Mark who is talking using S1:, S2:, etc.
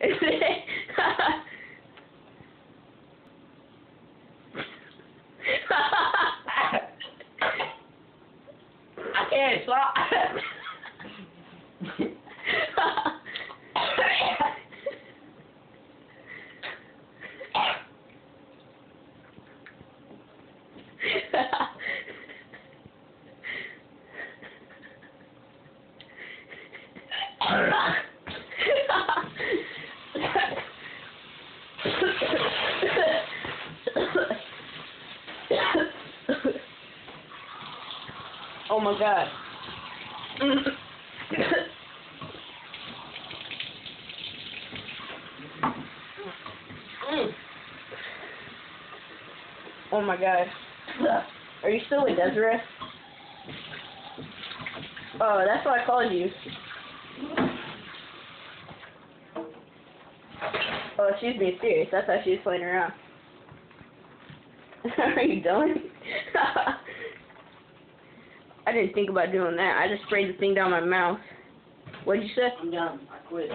S1: I can't stop.
S2: Oh my god. Oh my god. Are you still with Desiree? Oh, that's why I called you. Oh, she's being serious. That's why she was playing around. Are you done? I didn't think about doing that. I just sprayed the thing down my mouth. What'd you say?
S1: I'm done. I quit.